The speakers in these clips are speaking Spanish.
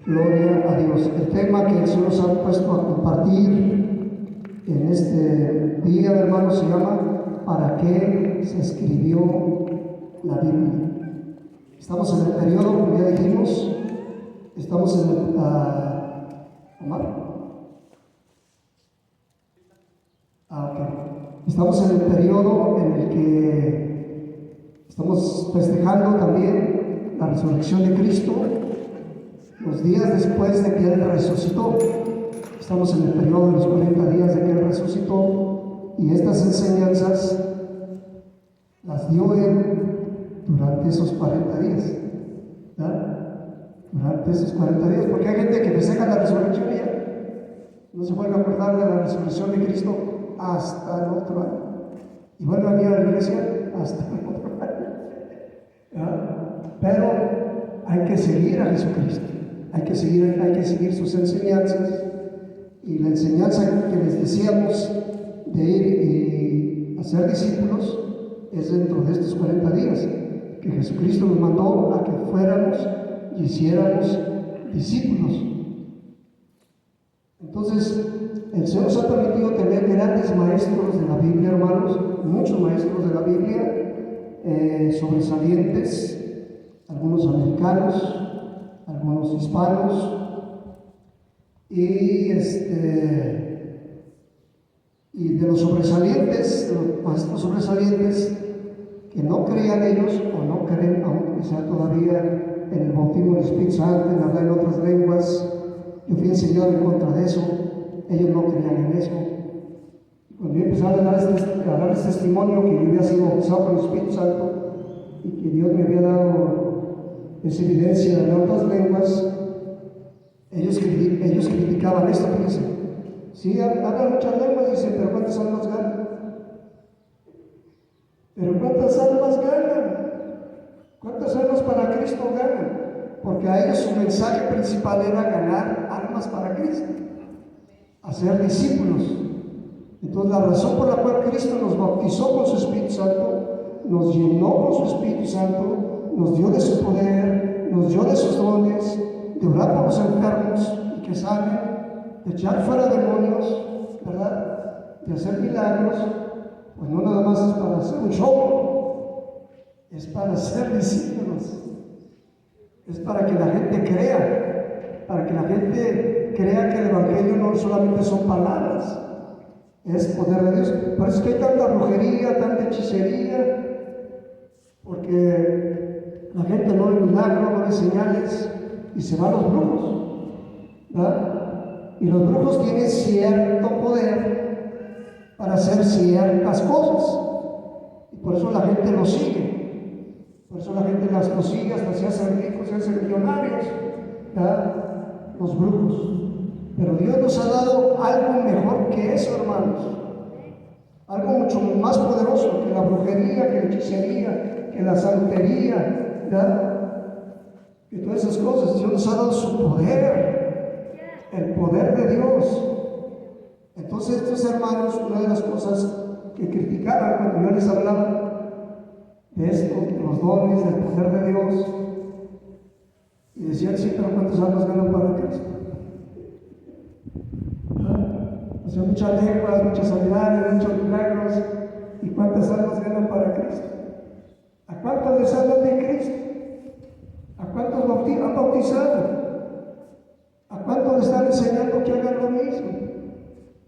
Gloria a Dios. El tema que el Señor nos ha puesto a compartir en este día, hermanos, se llama ¿para qué se escribió la Biblia? Estamos en el periodo, como ya dijimos, estamos en el Estamos en el periodo en el que estamos festejando también la resurrección de Cristo, los días después de que Él resucitó. Estamos en el periodo de los 40 días de que Él resucitó, y estas enseñanzas las dio Él durante esos 40 días. Durante esos 40 días, porque hay gente que festeja la resurrección y ya no se vuelve a acordar de la resurrección de Cristo hasta el otro año, y vuelve a venir a la iglesia hasta el otro año. Pero hay que seguir a Jesucristo, hay que seguir sus enseñanzas, y la enseñanza que les decíamos de ir y hacer discípulos es dentro de estos 40 días que Jesucristo nos mandó a que fuéramos y hiciéramos discípulos. Entonces, el Señor nos ha permitido tener grandes maestros de la Biblia, hermanos, muchos maestros de la Biblia, sobresalientes, algunos americanos, algunos hispanos, y de los sobresalientes, de los maestros sobresalientes, que no creían ellos o no creen, aunque sea todavía en el bautismo del Espíritu Santo, en hablar en otras lenguas. Yo fui enseñado en contra de eso, ellos no creían en eso. Cuando yo empecé a dar este testimonio que yo había sido bautizado con el Espíritu Santo y que Dios me había dado esa evidencia de otras lenguas, ellos criticaban esto, fíjense. Sí, hablan muchas lenguas, dicen, pero ¿cuántas almas ganan? ¿Pero cuántas almas ganan? ¿Cuántas almas para Cristo ganan? Porque a ellos su mensaje principal era ganar almas para Cristo, hacer discípulos. Entonces, la razón por la cual Cristo nos bautizó con su Espíritu Santo, nos llenó con su Espíritu Santo, nos dio de su poder, nos dio de sus dones, de orar por los enfermos y que sanen, de echar fuera demonios, ¿verdad?, de hacer milagros, pues no nada más es para hacer un show, es para ser discípulos, es para que la gente crea, que el Evangelio no solamente son palabras, es poder de Dios. Por eso es que hay tanta brujería, tanta hechicería, porque la gente no ve milagros, no ve señales, y se van los brujos, ¿verdad? Y los brujos tienen cierto poder para hacer ciertas cosas, y por eso la gente los sigue, por eso la gente los sigue hasta se hacen ricos, se hacen millonarios, ¿verdad?, los brujos. Pero Dios nos ha dado algo mejor que eso, hermanos, algo mucho más poderoso que la brujería, que la hechicería, que la santería, ¿verdad?, que todas esas cosas. Dios nos ha dado su poder, el poder de Dios. Entonces, estos hermanos, una de las cosas que criticaban cuando yo les hablaba de esto, de los dones, del poder de Dios, y decían: sí, pero ¿cuántas almas ganan para Cristo? O sea, muchas lenguas, muchas sanidades, muchos milagros, ¿y cuántas almas ganan para Cristo? ¿A cuántos les hablan de Cristo? ¿A cuántos han bautizado? ¿A cuántos les están enseñando que hagan lo mismo?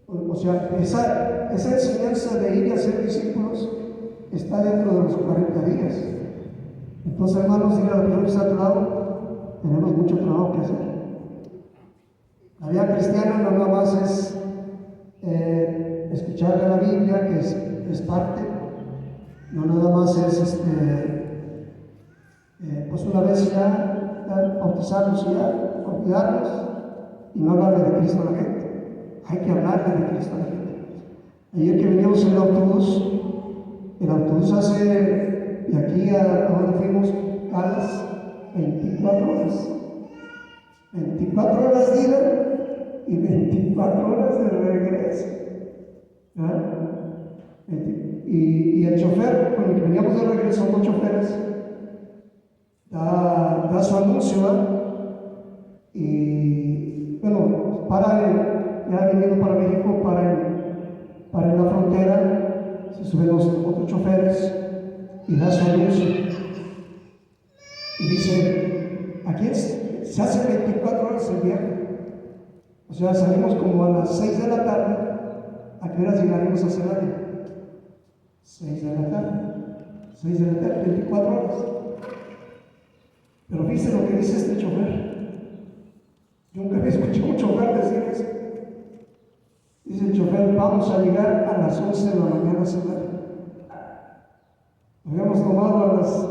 O sea, esa enseñanza de ir y hacer discípulos está dentro de los 40 días. Entonces, hermanos, diga a la persona que está a tu lado: tenemos mucho trabajo que hacer. La vida cristiana no nada más es escuchar de la Biblia, que es parte, no nada más es pues una vez ya bautizarnos y ya olvidarnos y no hablarle de Cristo a la gente. Hay que hablarle de Cristo a la gente. Ayer que veníamos en el autobús hace de aquí a donde fuimos, Dallas, 24 horas. 24 horas de ida y 24 horas de regreso. Y el chofer con el que veníamos de regreso, son 2 choferes, da su anuncio, ¿verdad? Y bueno, ya viniendo para México, para en la frontera, se suben los otros choferes y da su anuncio. Y dice, aquí se hace 24 horas el viaje. O sea, salimos como a las 6 de la tarde. ¿A qué horas llegaremos a Celaya? 6 de la tarde. 6 de la tarde, 24 horas. Pero fíjense lo que dice este chofer. Yo nunca había escuchado a un chofer decir eso. Dice el chofer, vamos a llegar a las 11 de la mañana a Celaya. Habíamos tomado a las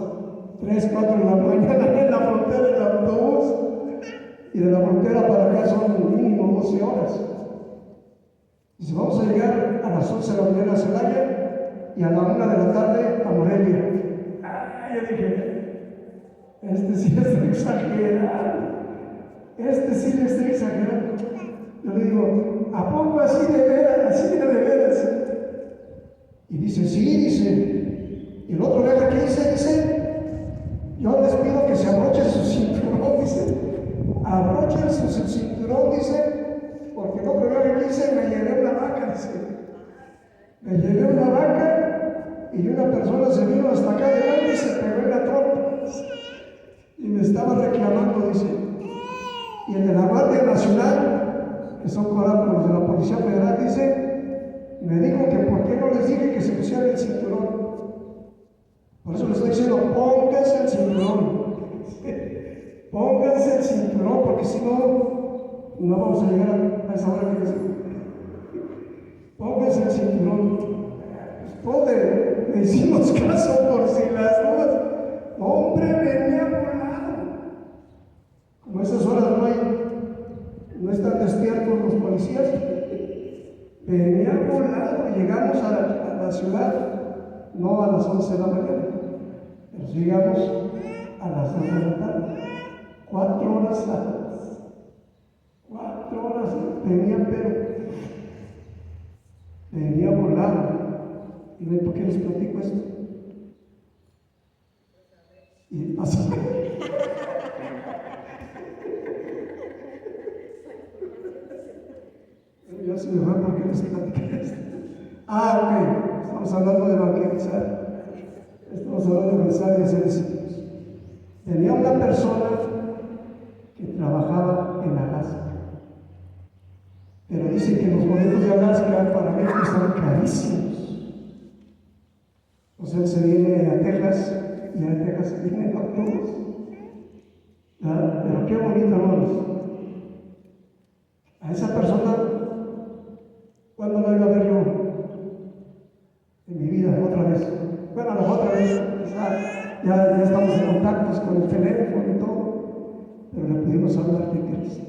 3, 4 de la mañana en la frontera del autobús. Y de la frontera para acá son mínimo 12 horas. Dice, vamos a llegar a las 11 de la mañana a Celaya y a la 1 de la tarde a Morelia. Yo dije, este sí está exagerado. Este sí le está exagerando. Yo le digo, ¿a poco así de veras? Así de veras. Y dice, sí, dice. Y el otro viaje que dice, yo les pido que se abrochen su cinturón, dice. Abrochen su cinturón, dice, porque el otro viaje que hice me llevé una vaca, dice. Me llevé una vaca y una persona se vino hasta acá adelante y se pegó en la trompa. Y me estaba reclamando, dice. Y el de la Guardia Nacional, que son los de la Policía Federal, dice, me dijo que por qué no les dije que se pusieran el cinturón. Por eso les estoy diciendo, pónganse el cinturón. Pónganse el cinturón, porque si no, no vamos a llegar a esa hora que les digo. Pónganse el cinturón. Todos le hicimos caso por si las dudas. Hombre, venía volado. Como esas horas no están despiertos los policías, venía volado. Llegamos a la ciudad, no a las 11 de la mañana, pero llegamos a las 2 de la tarde. 4 horas antes. 4 horas venía, pero venía volado. ¿Y ven por qué les platico esto? Y pasa. Ya se me va porque les platico esto. Ok. Estamos hablando de evangelizar. Estamos hablando de evangelizar y hacer discípulos. Tenía una persona que trabajaba en Alaska. Pero dice que los boletos de Alaska para México están carísimos. O sea, él se viene a Texas y a Texas se viene en autobús. Pero qué bonito, hermanos. A esa persona, ¿cuándo la iba a ver yo? En mi vida, otra vez. Bueno, a la otra vez, ya estamos en contactos con el teléfono y todo, pero le pudimos hablar de Cristo.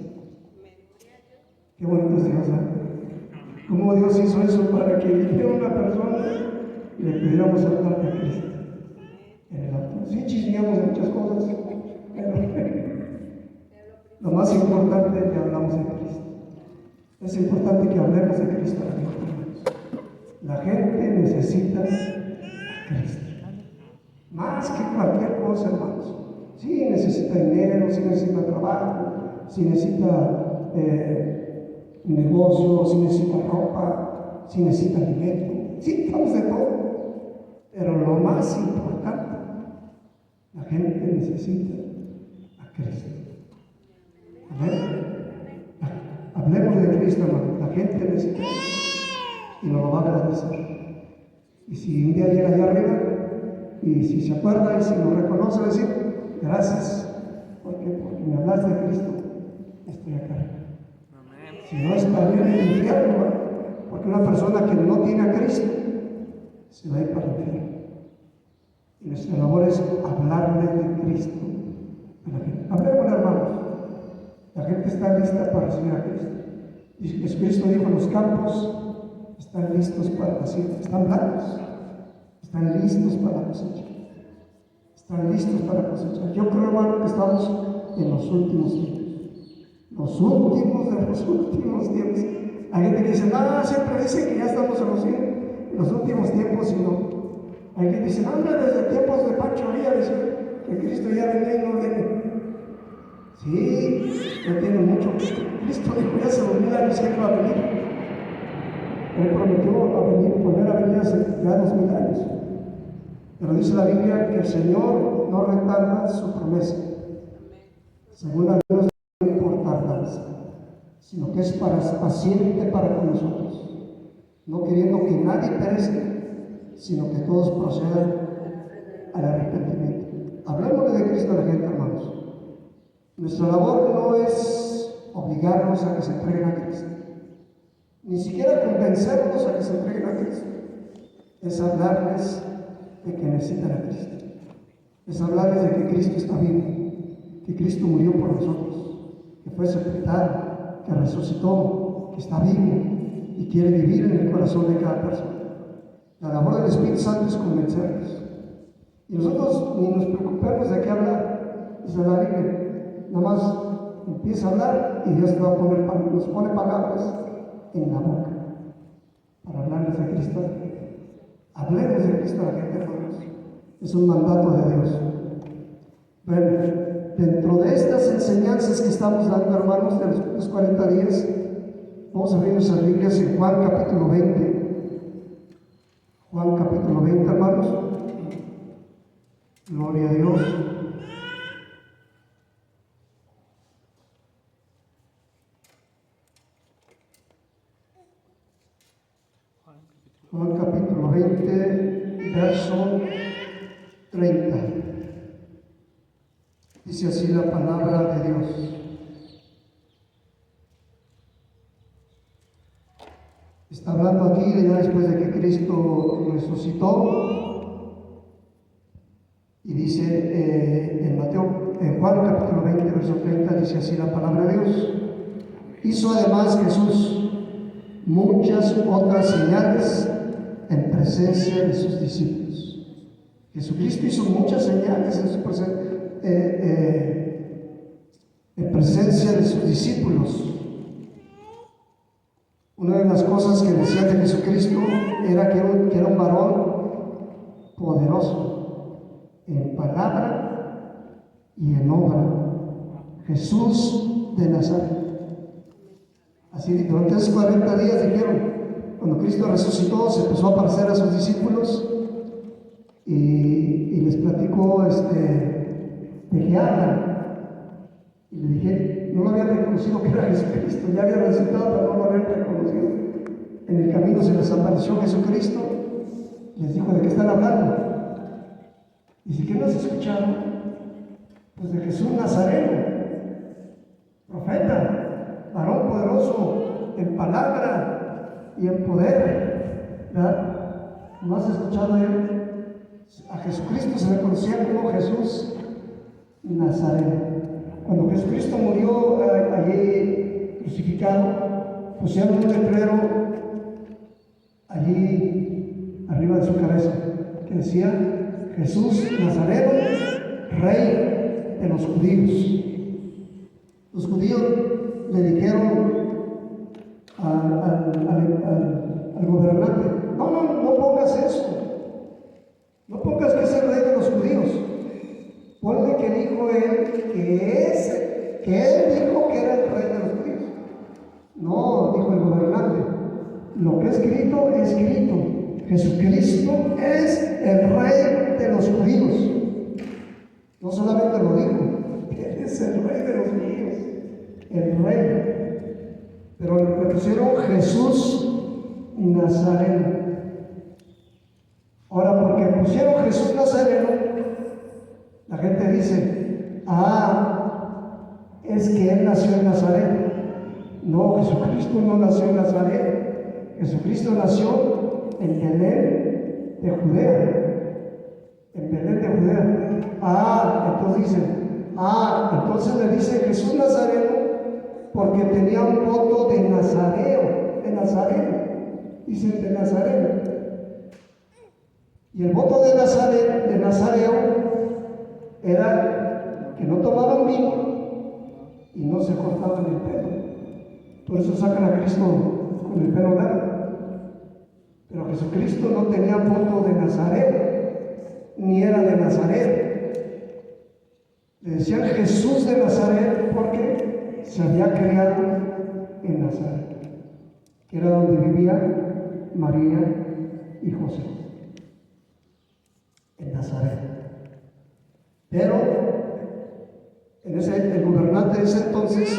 Qué bonito es Dios, ¿eh? ¿Cómo Dios hizo eso para que viniera una persona y le pudiéramos hablar de Cristo? En el autobús. Sí, chismeamos muchas cosas, pero lo más importante es que hablamos de Cristo. Es importante que hablemos de Cristo a la gente. La gente necesita a Cristo. Más que cualquier cosa, hermanos. Sí necesita dinero, sí necesita trabajo, sí necesita negocio, si necesita ropa, si necesita alimento, sí necesitamos de todo, pero lo más importante, la gente necesita a Cristo. Amén. Hablemos de Cristo, hermano. La gente necesita y nos lo va a agradecer. Y si un día llega allá arriba y si se acuerda y si lo reconoce, decir gracias porque me hablaste de Cristo, estoy acá. Si no, estaría en el infierno, ¿eh? Porque una persona que no tiene a Cristo se va a ir para el infierno. Y nuestra labor es hablarle de Cristo a la gente. Hablemos, hermanos. La gente está lista para recibir a Cristo. Y Jesucristo dijo: los campos están listos para la siembra, están blancos, están listos para la cosecha. Están listos para cosechar. Yo creo, hermano, que estamos en los últimos tiempos. Los últimos de los últimos tiempos. Hay gente que dice: no, siempre dicen que ya estamos en los últimos tiempos, y no. Hay gente que dice: no, desde tiempos de Pancho Villa, dice, que Cristo ya venía y no viene. Sí, ya tiene mucho. Cristo dijo ya hace 2000 años que iba a venir. Él prometió a venir, volver a venir hace ya 2000 años. Pero dice la Biblia que el Señor no retarda su promesa, según la Dios no por tardanza, sino que es paciente para con nosotros, no queriendo que nadie perezca, sino que todos procedan al arrepentimiento. Hablemos de Cristo a la gente, hermanos. Nuestra labor no es obligarnos a que se entreguen a Cristo, ni siquiera convencernos a que se entreguen a Cristo. Es hablarles de que necesitan a Cristo. Es hablarles de que Cristo está vivo, que Cristo murió por nosotros, que fue sepultado, que resucitó, que está vivo y quiere vivir en el corazón de cada persona. La labor del Espíritu Santo es convencerlos. Y nosotros ni nos preocupemos de qué hablar. Dice la Biblia, nada más empieza a hablar y Dios nos pone palabras en la boca para hablarles de Cristo. Hablemos de Cristo a la gente, hermanos. Es un mandato de Dios. Bueno, dentro de estas enseñanzas que estamos dando, hermanos, de los 40 días, vamos a abrir nuestras Biblias en Juan capítulo 20. Juan capítulo 20, hermanos. Gloria a Dios. Juan capítulo 20, verso 30. Dice así la palabra de Dios. Está hablando aquí ya después de que Cristo resucitó. Y dice en Juan capítulo 20, verso 30, dice así la palabra de Dios. Hizo además Jesús muchas otras señales en presencia de sus discípulos. Jesucristo hizo muchas señales en presencia de sus discípulos. Una de las cosas que decía de Jesucristo era que era un varón poderoso en palabra y en obra. Jesús de Nazaret. Así durante esos 40 días dijeron, cuando Cristo resucitó, se empezó a aparecer a sus discípulos y les platicó de qué hablan. Y le dije, no lo habían reconocido que era Jesucristo, ya había resucitado, pero no lo habían reconocido. En el camino se les apareció Jesucristo, les dijo, ¿de qué están hablando? Dice, ¿qué no has escuchado? Pues de Jesús Nazareno, profeta, varón poderoso en palabra y en poder, ¿verdad? ¿No has escuchado a él? A Jesucristo se le conocía como Jesús Nazareno. Cuando Jesucristo murió allí crucificado, pusieron un letrero allí arriba de su cabeza que decía Jesús Nazareno, Rey de los judíos. Los judíos le dijeron al gobernante, no pongas eso, no pongas que es el Rey de los judíos, ponle que dijo él que él dijo que era el Rey de los judíos. No, dijo el gobernante, lo que es escrito, Jesucristo es el Rey de los judíos. No solamente lo dijo, Él es el Rey de los judíos, el Rey. Pero le pusieron Jesús Nazareno. Ahora, porque pusieron Jesús Nazareno, la gente dice, es que Él nació en Nazaret. No, Jesucristo no nació en Nazaret. Jesucristo nació en Belén de Judea. En Belén de Judea. Entonces dicen, entonces le dice Jesús Nazareno porque tenía un voto de Nazareo, de Nazareno. Dicen de Nazareno. Y el voto de Nazareo era que no tomaban vino y no se cortaban el pelo. Por eso sacan a Cristo con el pelo largo. Pero Jesucristo no tenía voto de Nazaret, ni era de Nazaret. Le decían Jesús de Nazaret porque se había criado en Nazaret, que era donde vivía María y José, en Nazaret. Pero el gobernante de ese entonces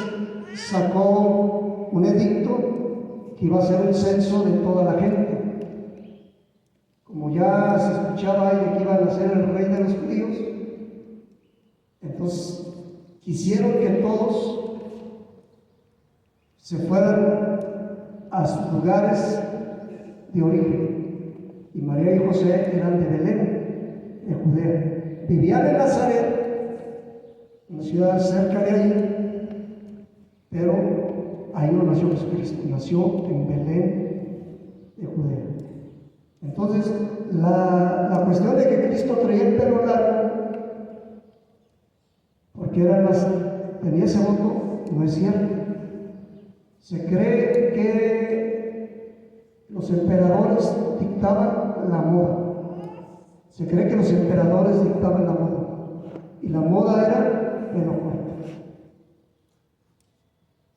sacó un edicto que iba a hacer un censo de toda la gente. Como ya se escuchaba ahí de que iba a nacer el rey de los judíos, entonces quisieron que todos se fueran a sus lugares de origen. Y María y José eran de Belén, de Judea. Vivían en Nazaret, una ciudad cerca de allí, pero ahí no nació Jesucristo, nació en Belén de Judea. Entonces, la cuestión de que Cristo traía el pelo largo, porque tenía ese voto, no es cierto. Se cree que los emperadores dictaban la moda. Se cree que los emperadores dictaban la moda. Y la moda era pelo corto.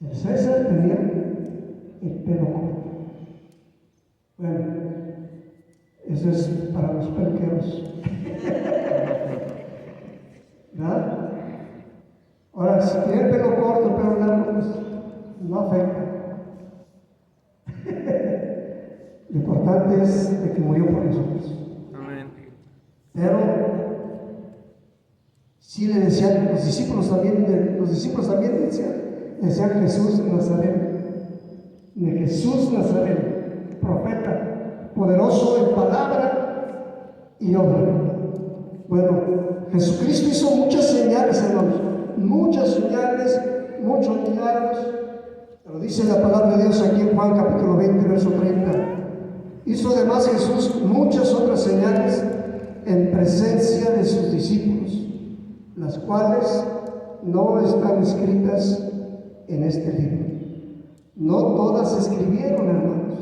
El César tenía el pelo corto. Bueno, eso es para los peluqueros. ¿Verdad? Ahora, si tiene el pelo corto, el pelo largo, pues no afecta. Lo importante es de que murió por nosotros. Amén. Pero sí le decían, los discípulos también decían Jesús Nazareno, de Jesús Nazareno, profeta, poderoso en palabra y obra. Bueno, Jesucristo hizo muchas señales, hermanos, muchas señales, muchos milagros. Lo dice la palabra de Dios aquí en Juan capítulo 20, verso 30. Hizo además Jesús muchas otras señales en presencia de sus discípulos, las cuales no están escritas en este libro. No todas se escribieron, hermanos.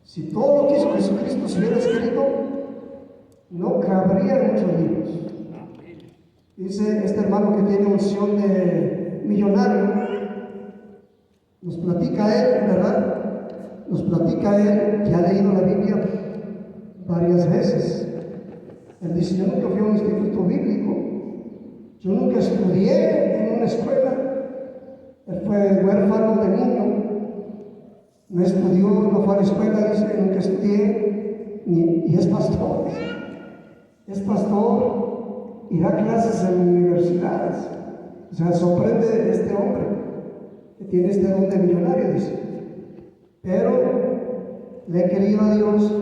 Si todo lo que hizo Jesucristo se hubiera escrito, no cabrían muchos libros. Dice este hermano que tiene unción de millonario, nos platica él, ¿verdad? Nos platica él que ha leído la Biblia varias veces. Él dice, yo nunca fui a un instituto bíblico, yo nunca estudié en una escuela. Él fue huérfano de niño, no estudió, no fue a la escuela, dice, nunca estudié, y es pastor. Es pastor y da clases en universidades. O sea, sorprende este hombre que tiene este don de millonario, dice. Pero le he querido a Dios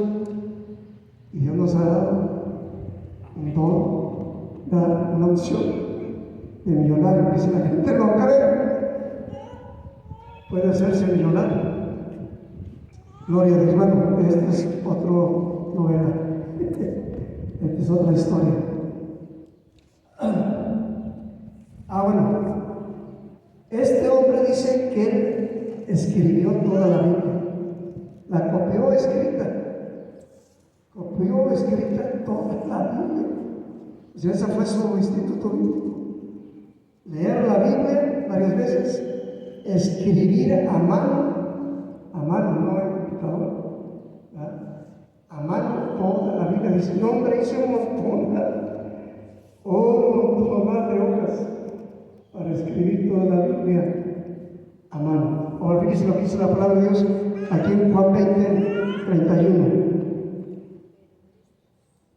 y Dios nos ha dado un don, una opción de millonario, que si la gente no cree, puede hacerse millonario. Gloria a Dios. Bueno, esta es otra novela, esta es otra historia. Bueno, este hombre dice que él escribió toda la Biblia, la copió escrita toda la Biblia. O sea, ese fue su instituto bíblico. Leer la Biblia varias veces, escribir a mano, no en computador, ¿verdad? A mano toda la Biblia. Dice, no, hombre, hice un montón, un montón de hojas para escribir toda la Biblia a mano. Ahora fíjense lo que dice la palabra de Dios aquí en Juan 20, 31.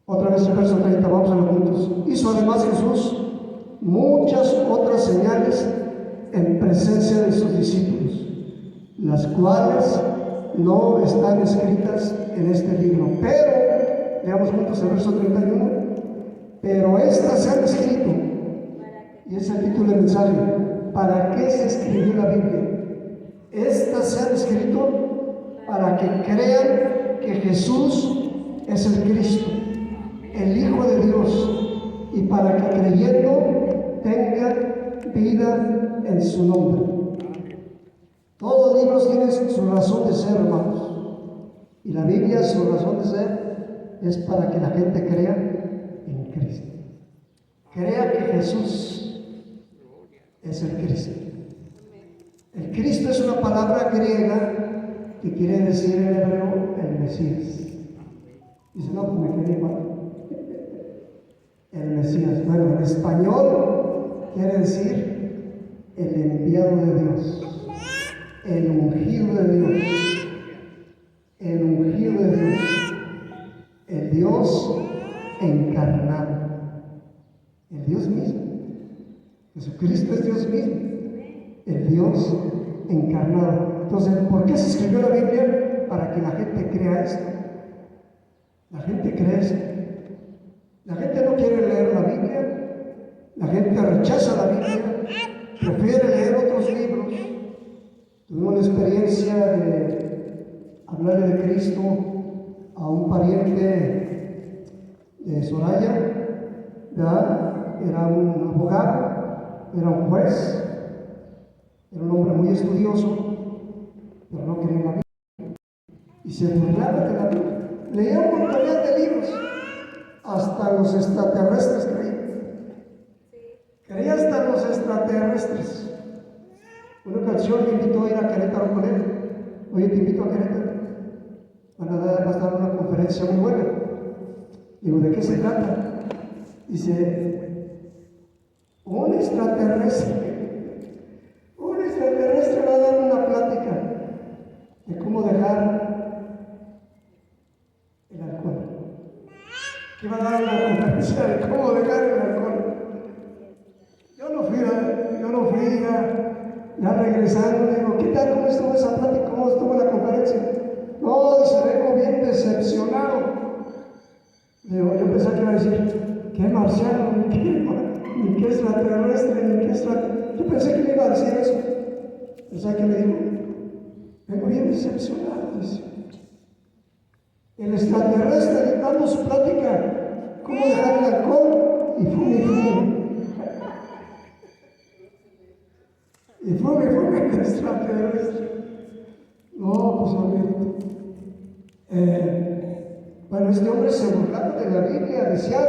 Otra vez el verso 30, vamos a ver juntos. Hizo además Jesús muchas otras señales en presencia de sus discípulos, las cuales no están escritas en este libro. Pero, leamos juntos el verso 31, pero estas se han escrito, y es el título del mensaje, ¿para qué se escribió la Biblia? Estas se han escrito para que crean que Jesús es el Cristo, el Hijo de Dios, y para que creyendo tengan vida en su nombre. Todos los libros tienen su razón de ser, hermanos, y la Biblia, su razón de ser es para que la gente crea en Cristo, crea que Jesús es el Cristo. El Cristo es una palabra griega que quiere decir en hebreo el Mesías. Dice, no, pues me quedé igual. El Mesías. Bueno, en español quiere decir el enviado de Dios, el ungido de Dios, el ungido de Dios, el Dios encarnado, el Dios mismo. Jesucristo es Dios mismo, el Dios encarnado. Entonces, ¿por qué se escribió la Biblia? Para que la gente crea esto. La gente cree esto. La gente no quiere leer la Biblia, la gente rechaza la Biblia, prefiere leer otros libros. Tuvimos la experiencia de hablarle de Cristo a un pariente de Soraya, ¿verdad? Era un abogado, era un juez, era un hombre muy estudioso, pero no creía en la Biblia y se burlaba de la Biblia. Leía un montón de libros, hasta los extraterrestres creía. Creía hasta los extraterrestres. Una ocasión me invitó a ir a Querétaro con él. Oye, te invito a Querétaro. Va a estar una conferencia muy buena. Digo, ¿de qué se trata? Dice, un extraterrestre va a dar una plática de cómo dejar el alcohol. Que va a dar una conferencia de cómo dejar el alcohol. Yo no fui, ya regresando, le digo, ¿qué tal? ¿Cómo estuvo esa plática? ¿Cómo estuvo la conferencia? No, dice, vengo bien decepcionado. Le digo, yo pensaba que iba a decir, ¿qué marciano? Ni qué extraterrestre, ni qué extraterrestre. Yo pensé que me iba a decir eso. Pensaba que me dijo, vengo bien decepcionado, dice. El extraterrestre dando su plática, ¿cómo dejar el alcohol? Y fume. Y fume el extraterrestre. No, pues amigo. Bueno, este hombre se burlaba de la Biblia, decía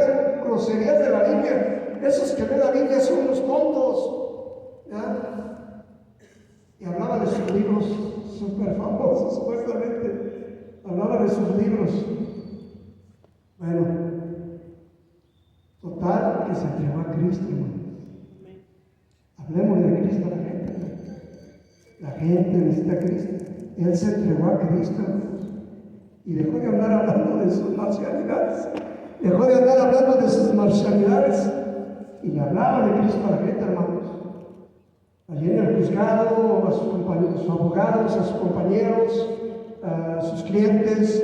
groserías de la Biblia. Esos que ven la Biblia son unos tontos. ¿Ya? Y hablaba de sus libros súper famosos, supuestamente. Hablaba de sus libros. Bueno, total, que se entregó a Cristo, hermano. Hablemos de Cristo a la gente. La gente necesita a Cristo. Él se entregó a Cristo, hermanos. Y dejó de andar hablando de sus marcialidades. Dejó de andar hablando de sus marcialidades. Y le hablaba de Cristo a la gente, hermanos. Allí en el juzgado, a sus compañeros, a sus abogados, a sus compañeros, a sus clientes,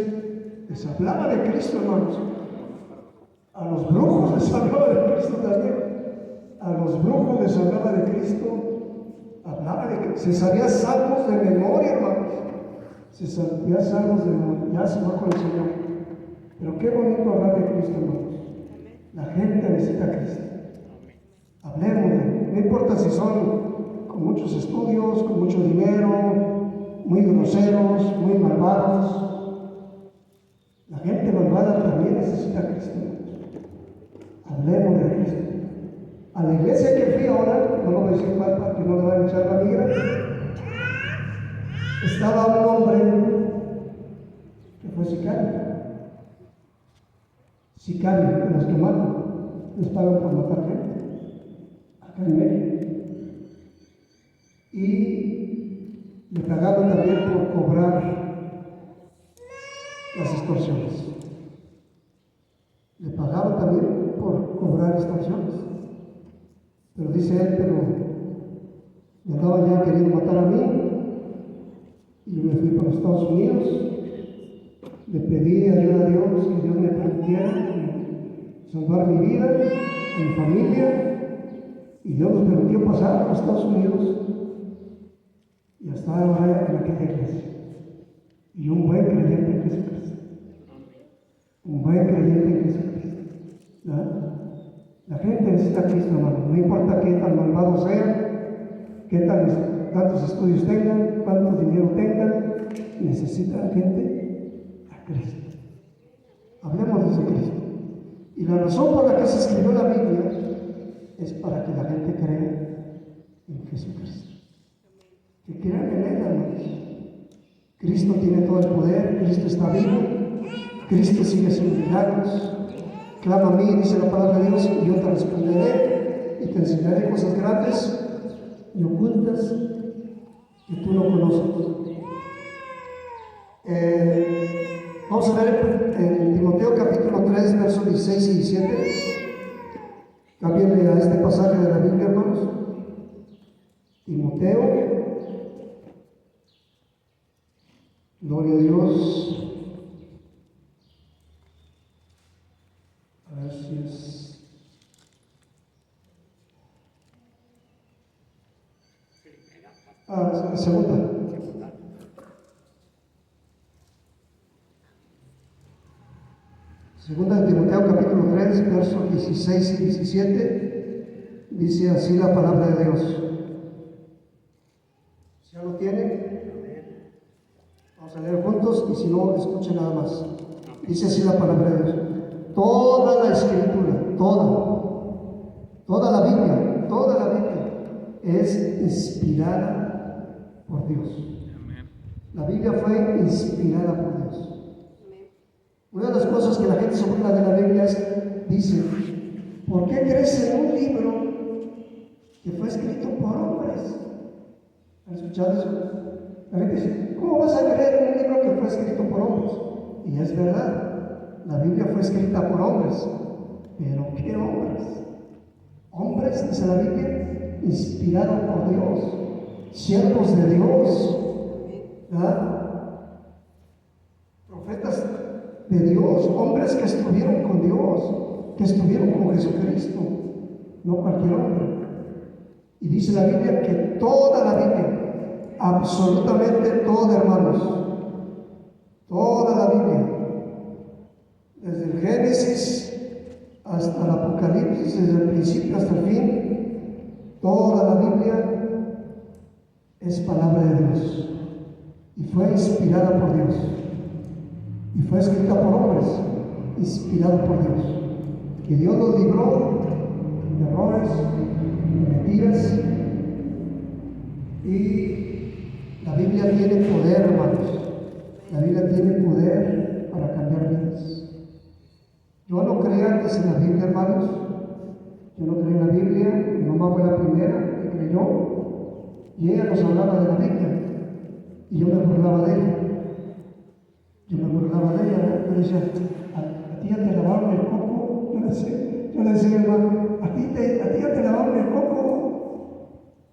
les hablaba de Cristo, hermanos. A los brujos les hablaba de Cristo también. A los brujos les hablaba de Cristo. Hablaba de Cristo. Se sabía salmos de memoria, hermanos. Se sabía salmos de memoria. Ya se va con el Señor. Pero qué bonito hablar de Cristo, hermanos. La gente necesita a Cristo. Hablemos de él. No importa si son con muchos estudios, con mucho dinero, muy groseros, muy malvados. La gente malvada también necesita a Cristo. Hablemos de Cristo. A la iglesia que fui ahora, no lo voy a decir mal para que no le vayan a echar la migra, estaba un hombre que fue sicario de los que matan, les pagan por matar gente, acá en México. Y le pagaban también por cobrar las extorsiones. Le pagaban también por cobrar extorsiones. Pero dice él, pero me andaban ya queriendo matar a mí. Y yo me fui para los Estados Unidos. Le pedí ayuda a Dios, que Dios me permitiera salvar mi vida, mi familia. Y Dios nos permitió pasar a los Estados Unidos. Y hasta ahora en aquella iglesia. Y un buen creyente en Jesucristo. Un buen creyente en Jesucristo. ¿Verdad? La gente necesita a Cristo, hermano. No importa qué tan malvado sea, qué tantos estudios tengan, cuánto dinero tengan, necesita la gente a Cristo. Hablemos de Cristo. Y la razón por la que se escribió la Biblia es para que la gente crea en Jesucristo. Que crean en Él, hermanos. Cristo tiene todo el poder, Cristo está vivo, Cristo sigue haciendo milagros. Clama a mí, dice la palabra de Dios, y yo te responderé y te enseñaré cosas grandes y ocultas que tú no conoces. Vamos a ver en Timoteo capítulo 3, versos 16 y 17. Cámbienle a este pasaje de la Biblia, hermanos. Timoteo, gloria a Dios. A ver si es. Segunda. Segunda de Timoteo capítulo 3, versos 16 y 17, dice así la palabra de Dios. ¿Ya lo tienen? Vamos a leer juntos y si no, escuchen nada más. Dice así la palabra de Dios. Toda la escritura, toda la Biblia es inspirada por Dios. La Biblia fue inspirada por Dios. Una de las cosas que la gente se burla de la Biblia es, dice, ¿por qué crees en un libro que fue escrito por hombres? ¿Han escuchado eso? La gente dice, ¿cómo vas a creer en un libro que fue escrito por hombres? Y es verdad, la Biblia fue escrita por hombres, pero ¿qué hombres? Hombres, dice la Biblia, inspirados por Dios, siervos de Dios, ¿verdad? Profetas de Dios, hombres que estuvieron con Dios, que estuvieron con Jesucristo, no cualquier hombre. Y dice la Biblia que toda la Biblia, absolutamente toda, hermanos, toda la Biblia, desde el Génesis hasta el Apocalipsis, desde el principio hasta el fin, toda la Biblia es palabra de Dios y fue inspirada por Dios. Y fue escrita por hombres, inspirado por Dios. Que Dios nos libró de errores, de mentiras. Y la Biblia tiene poder, hermanos. La Biblia tiene poder para cambiar vidas. Yo no creía antes en la Biblia, hermanos. Yo no creía en la Biblia. Mi mamá fue la primera que creyó. Y ella nos hablaba de la Biblia. Y yo me burlaba de ella. Yo le decía, ¿a ti ya te lavaron el coco? Yo le decía, hermano, ¿a ti ya te lavaron el coco?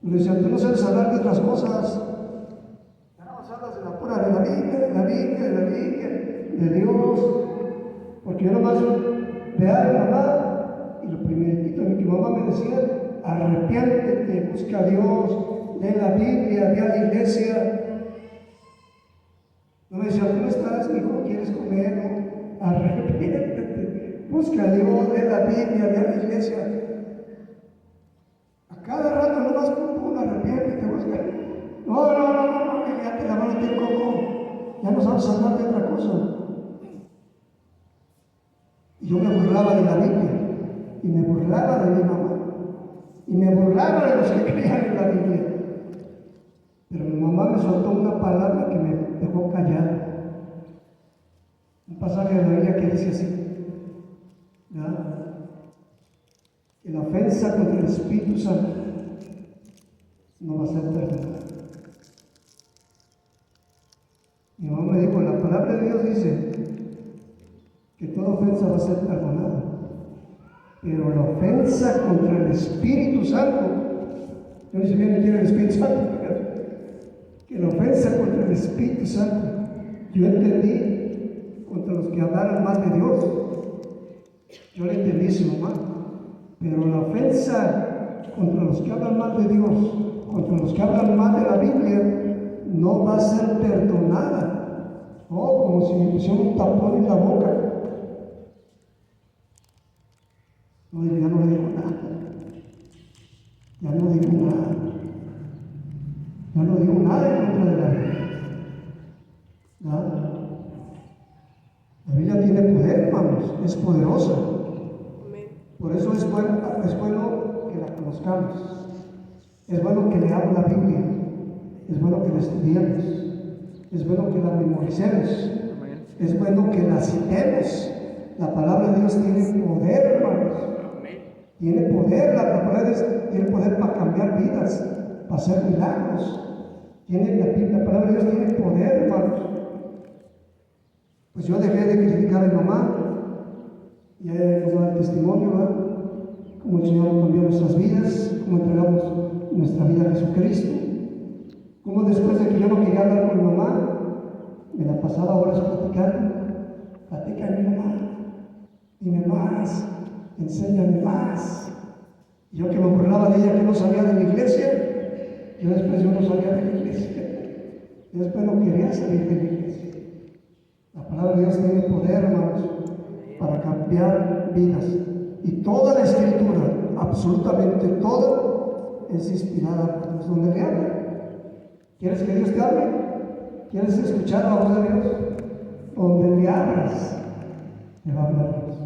Yo le decía, tú no sabes hablar de otras cosas. Ya no hablas de la pura, de la Biblia, de Dios. Porque yo nomás veía a mi mamá, y lo primerito que mi mamá me decía, arrepiéntete, busca a Dios, lee la Biblia, ve a la iglesia. No me decía, ¿cómo estás, hijo? ¿Quieres comer? No, arrepiéntete, busca a Dios, lee la Biblia, ve a la iglesia. A cada rato nomás arrepiéntete, busca. No, ya te lavaron el coco, ya no sabes hablar de otra cosa. Y yo me burlaba de la Biblia, y me burlaba de mi mamá, y me burlaba de los que creían en la Biblia. Pero mi mamá me soltó una palabra que me dejó callado. Un pasaje de la Biblia que dice así, ¿verdad? Que la ofensa contra el Espíritu Santo no va a ser perdonada. Mi mamá me dijo, la palabra de Dios dice que toda ofensa va a ser perdonada, pero la ofensa contra el Espíritu Santo, yo ni siquiera quiero el Espíritu Santo, que la ofensa contra el Espíritu Santo, yo entendí contra los que hablaran mal de Dios. Yo le entendí eso, mamá. Pero la ofensa contra los que hablan mal de Dios, contra los que hablan mal de la Biblia, no va a ser perdonada. No, como si me pusieran un tapón en la boca. No, ya no le digo nada. Ya no digo nada. Ya no digo nada en contra de la Biblia. Nada. La Biblia tiene poder, hermanos, es poderosa. Por eso es bueno que la conozcamos. Es bueno que leamos la Biblia, es bueno que la estudiemos, es bueno que la memoricemos, es bueno que la citemos. La palabra de Dios tiene poder, hermanos. Tiene poder, la palabra de Dios tiene poder para cambiar vidas, para hacer milagros. La palabra de Dios tiene poder, hermanos. Pues yo dejé de criticar a mi mamá, y nos da el testimonio, ¿verdad? Cómo el Señor cambió nuestras vidas, cómo entregamos nuestra vida a Jesucristo, cómo después de que yo no quería hablar con mi mamá, me la pasaba horas platicando. Platica a mi mamá, dime más, enséñame más. Yo que me burlaba de ella, que no sabía de la iglesia, yo no sabía de la iglesia, yo después no quería salir de la iglesia. La palabra de Dios tiene poder, hermanos, para cambiar vidas. Y toda la escritura, absolutamente toda, es inspirada por Dios. Donde le habla. ¿Quieres que Dios te hable? ¿Quieres escuchar la voz de Dios? Donde le hablas, te va a hablar Dios.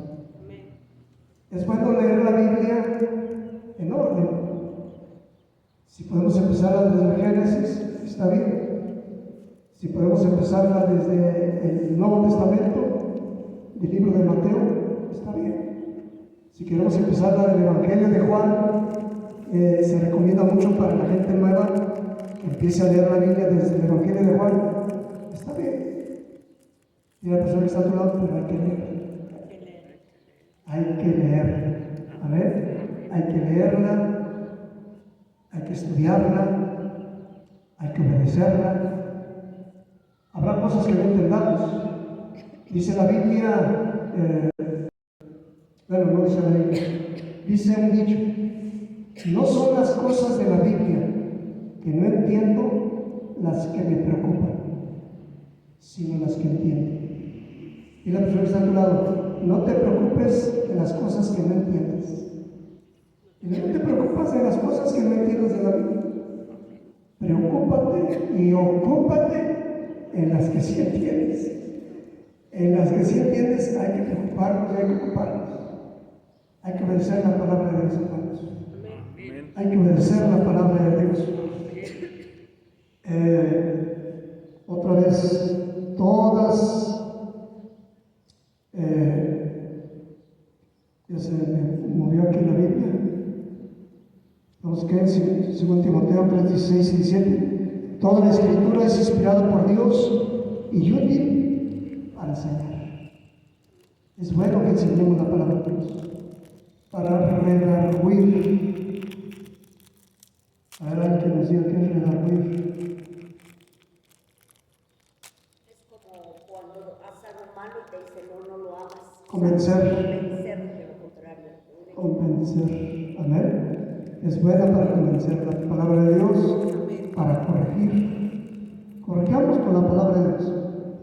Es bueno leer la Biblia en orden. Si podemos empezarla desde el Génesis, está bien. Si podemos empezarla desde el Nuevo Testamento, del libro de Mateo, está bien. Si queremos empezarla del Evangelio de Juan, se recomienda mucho para la gente nueva que empiece a leer la Biblia desde el Evangelio de Juan, está bien. Y la persona que está a tu lado, pero hay que leer. Hay que leer. Amén. Hay que leerla, hay que estudiarla, hay que obedecerla. Habrá cosas que no entendamos. Dice la Biblia, no dice la Biblia, dice un dicho: no son las cosas de la Biblia que no entiendo las que me preocupan, sino las que entiendo. Y la persona que está a tu lado, no te preocupes de las cosas que no entiendes. Y no te preocupas de las cosas que no entiendes de la Biblia. Preocúpate y ocúpate en las que sí entiendes. En las que sí entiendes hay que preocuparnos y hay que ocuparnos. Hay que obedecer la palabra de Dios, hermanos. Hay que obedecer la palabra de Dios. Otra vez, todas ya se me movió aquí la Biblia. Vamos que en 2 Timoteo 3, 16 y 17. Toda la escritura es inspirada por Dios y útil para enseñar. Es bueno que enseñemos la palabra de Dios, para redarguir. A ver, alguien que nos diga qué es redarguir. Es como cuando haces algo malo y te dice no lo hagas. Convencer. De lo contrario. Convencer. Amén. Es buena para convencer, la palabra de Dios, para corregir. Corregamos con la palabra de Dios.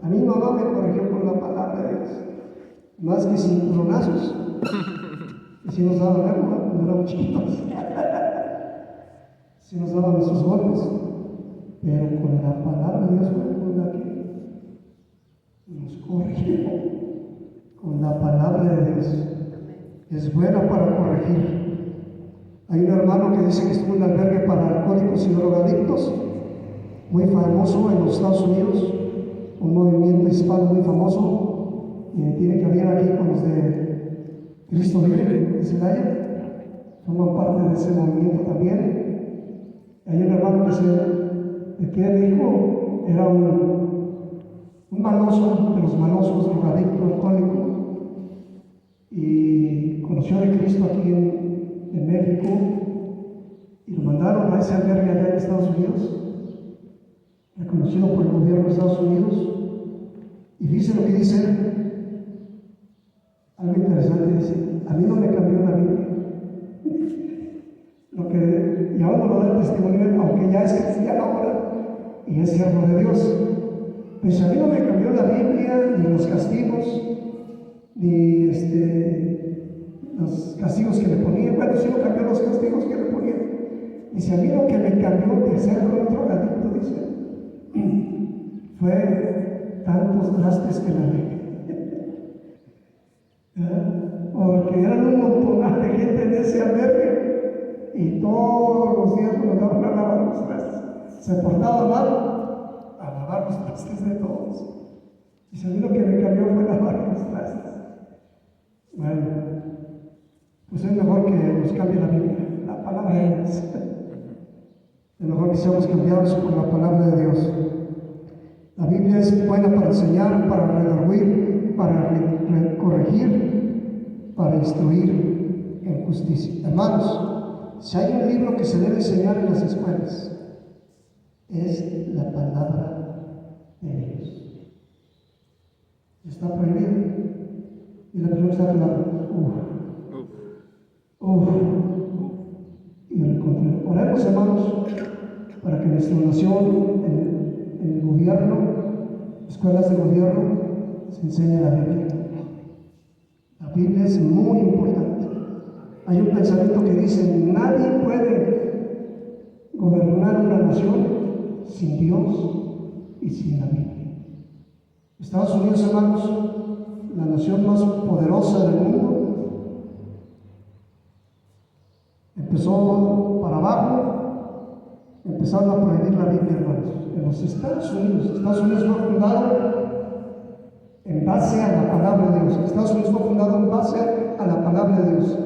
A mi mamá me corrigió con la palabra de Dios, más que cinturonazos. Y si nos daban algo, cuando éramos chiquitos, si nos daban esos golpes, pero con la palabra de Dios fue con la que nos corrigió, con la palabra de Dios. Es buena para corregir. Hay un hermano que dice que estuvo en un albergue para alcohólicos y drogadictos, muy famoso en los Estados Unidos, un movimiento hispano muy famoso. Tiene que haber aquí con los de Cristo Vive de Celaya, forman parte de ese movimiento también. Hay un hermano que dijo, era un maloso, de los malosos, drogadicto, alcohólico, y conoció a Cristo aquí en México, y lo mandaron a ese albergue allá en Estados Unidos, reconocido por el gobierno de Estados Unidos. Y dice lo que dice, algo interesante, dice: a mí no me cambió la Biblia. Y ahora lo da el testimonio, aunque ya es cristiano ahora y es siervo de Dios. Pues a mí no me cambió la Biblia, ni los castigos, ni los castigos que le ponían. Bueno, sí no cambió los castigos que le ponían. Dice: a mí lo que me cambió de ser un drogadicto, dice, fue tantos trastes que la regué. Porque eran un montón de gente en ese albergue, y todos los días lo mandaban a lavar los trastes. Se portaba mal, a lavar los trastes de todos. Y se vio que me cambió fue lavar los trastes. Bueno, pues es mejor que nos cambie la Biblia, la palabra de Dios. Es mejor que seamos cambiados por la palabra de Dios. La Biblia es buena para enseñar, para redarguir, para corregir, para instruir en justicia. Hermanos, si hay un libro que se debe enseñar en las escuelas, es la palabra de Dios. Está prohibido. Y la persona está hablando, y al contrario. Oremos, hermanos, para que nuestra nación, en el gobierno, escuelas de gobierno, se enseñe la Biblia. La Biblia es muy importante. Hay un pensamiento que dice: nadie puede gobernar una nación sin Dios y sin la Biblia. Estados Unidos, hermanos, la nación más poderosa del mundo, empezó para abajo, empezaron a prohibir la Biblia, hermanos. En los Estados Unidos fue fundado en base a la palabra de Dios. Estados Unidos fue fundado en base a la palabra de Dios.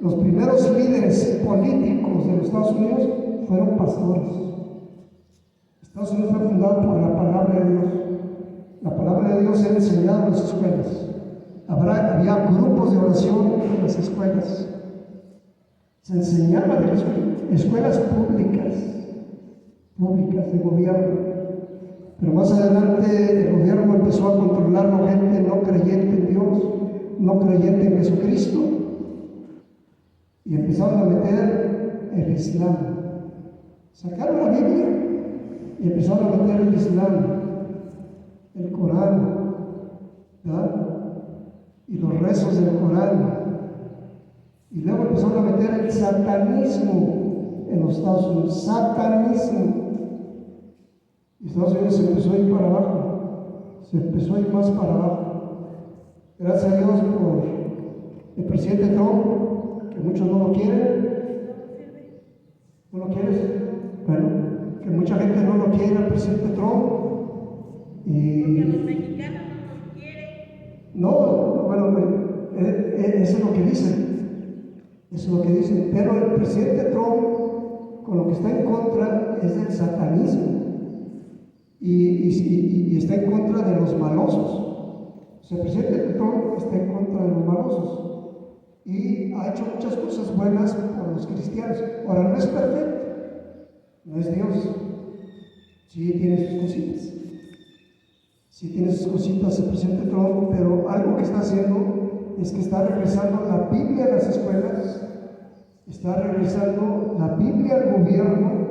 Los primeros líderes políticos de los Estados Unidos fueron pastores. Estados Unidos fue fundado por la palabra de Dios. La palabra de Dios era enseñada en las escuelas. Había grupos de oración en las escuelas. Se enseñaba de las escuelas públicas de gobierno. Pero más adelante el gobierno empezó a controlar a la gente no creyente en Dios, no creyente en Jesucristo, y empezaron a meter el Islam. Sacaron la Biblia y empezaron a meter el Islam, el Corán, ¿verdad? Y los rezos del Corán. Y luego empezaron a meter el satanismo en los Estados Unidos. Satanismo. Y Estados Unidos se empezó a ir para abajo. Se empezó a ir más para abajo. Gracias a Dios por el presidente Trump, que muchos no lo quieren. ¿No lo quieres? Bueno, que mucha gente no lo quiere al presidente Trump. Porque los mexicanos no nos quieren. No, bueno, eso es lo que dicen. Eso es lo que dicen. Pero el presidente Trump, con lo que está en contra, es del satanismo. Y está en contra de los malosos. O sea, el presidente Trump está en contra de los malosos. Y ha hecho muchas cosas buenas por los cristianos. Ahora, no es perfecto. No es Dios. Sí tiene sus cositas. Sí tiene sus cositas el presidente Trump, pero algo que está haciendo es que está regresando la Biblia a las escuelas, está regresando la Biblia al gobierno.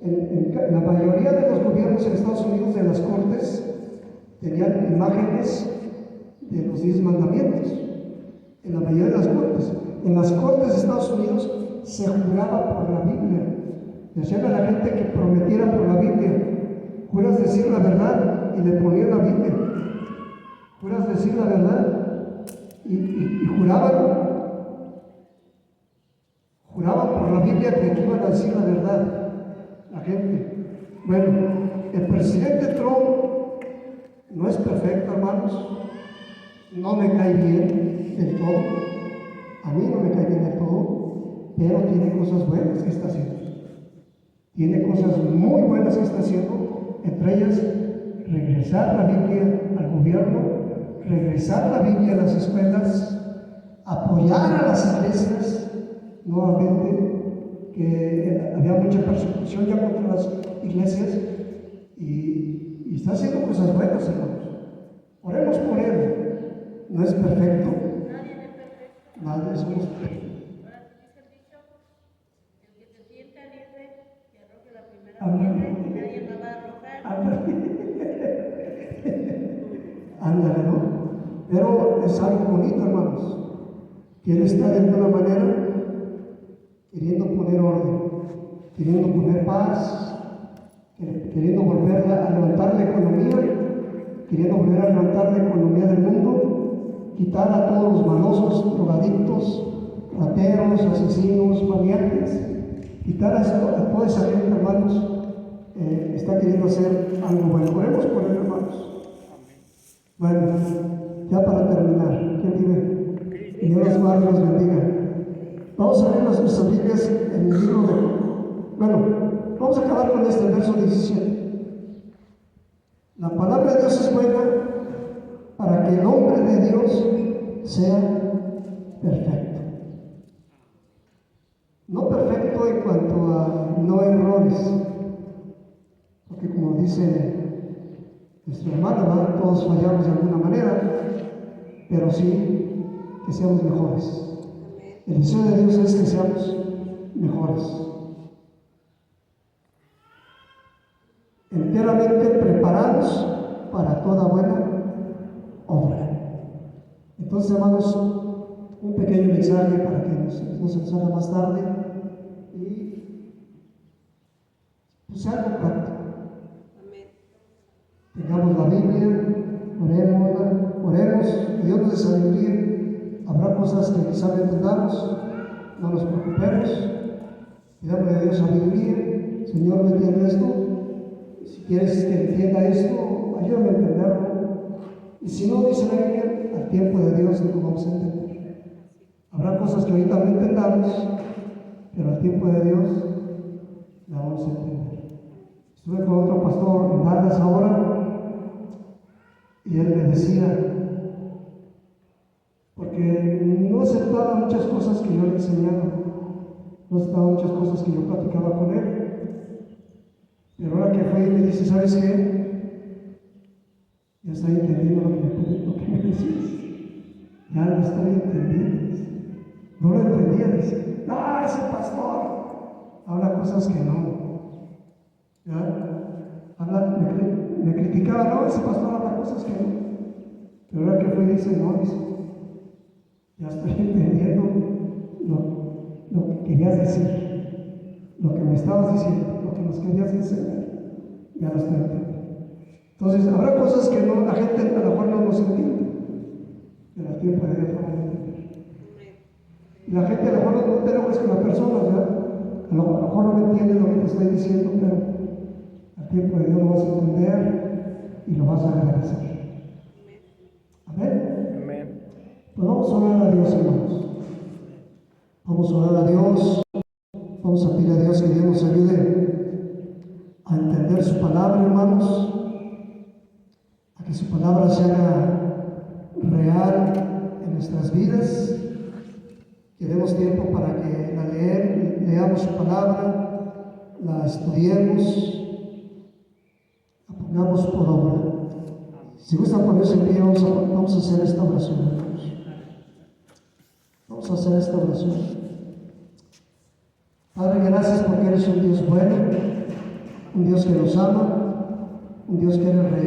En la mayoría de los gobiernos en Estados Unidos, de las cortes, tenían imágenes de los 10 mandamientos. En la mayoría de las cortes. En las cortes de Estados Unidos se juraba por la Biblia. Decían a la gente que prometiera por la Biblia. Juras decir la verdad y le ponían la Biblia. Juras decir la verdad y juraban por la Biblia que iban a decir la verdad. La gente. Bueno, el presidente Trump no es perfecto, hermanos. No me cae bien del todo. A mí no me cae bien del todo, pero tiene cosas buenas que está haciendo. Tiene cosas muy buenas que está haciendo, entre ellas regresar la Biblia al gobierno, regresar la Biblia a las escuelas, apoyar a las iglesias nuevamente, que había mucha persecución ya contra las iglesias, y está haciendo cosas buenas, hermanos. Oremos por él. No es perfecto. Nadie es perfecto. Nadie somos perfectos. Ahora dice el dicho: el que se sienta libre, que arroje la primera piedra y nadie la va a arrojar. Ándale, ¿no? Pero es algo bonito, hermanos, que él está de alguna manera queriendo poner orden, queriendo poner paz, queriendo volver a levantar la economía, queriendo volver a levantar la economía del mundo, quitar a todos los malosos, drogadictos, rateros, asesinos, maniaques. Quitar a toda esa gente, hermanos, está queriendo hacer algo bueno. Oremos por él, hermanos. Bueno, ya para terminar, ¿quién vive? Y Dios los guarde y los bendiga. Vamos a ver nuestras Biblias en el libro de... Bueno, vamos a acabar con este, el verso 17. La palabra de Dios es buena para que el hombre de Dios sea perfecto. No perfecto en cuanto a no errores, porque como dice nuestra hermana, ¿verdad? Todos fallamos de alguna manera, pero sí que seamos mejores. El deseo de Dios es que seamos mejores, enteramente preparados para toda buena obra. Entonces, hermanos, un pequeño mensaje para que nos salga más tarde y pues algo práctico. Tengamos la Biblia, oremos, y Dios nos dé sabiduría. Habrá cosas que quizá no entendamos, no nos preocupemos, pidámosle a Dios sabiduría. Señor, no entiendo esto, si quieres que entienda esto, ayúdame a entenderlo. Y si no, dice la Biblia, al tiempo de Dios no lo vamos a entender. Habrá cosas que ahorita no entendamos, pero al tiempo de Dios la vamos a entender. Estuve con otro pastor en Dallas ahora, y él me decía, porque no aceptaba muchas cosas que yo le enseñaba, no aceptaba muchas cosas que yo platicaba con él, pero ahora que fue y me dice, ¿sabes qué? Ya estoy entendiendo lo que me decías, ya lo estoy entendiendo. No lo entendía, dice, no, ese pastor habla cosas que no, ¿ya? Me criticaba, no, ese pastor habla cosas que no, pero ahora que fue y dice, no, dice, ya estoy entendiendo lo que querías decir, lo que me estabas diciendo, lo que nos querías enseñar, ya lo estoy entendiendo. Entonces, habrá cosas que no, la gente a lo mejor no nos entiende, pero al tiempo de Dios vamos a entender. Y la gente a lo mejor no te enojes con la persona, ¿verdad? A lo mejor no entiende lo que te estoy diciendo, pero al tiempo de Dios lo vas a entender y lo vas a agradecer. Amén. Amén. Pues vamos a orar a Dios, hermanos. Vamos a orar a Dios. Vamos a pedir a Dios que Dios nos ayude a entender su palabra, hermanos. A que su palabra se haga real en nuestras vidas. Que demos tiempo para que la leamos su palabra, la estudiemos, la pongamos por obra. Si gustan ponerse en pie, vamos a hacer esta oración, hermanos. Vamos a hacer esta oración. Padre, gracias porque eres un Dios bueno, un Dios que nos ama, un Dios que eres real.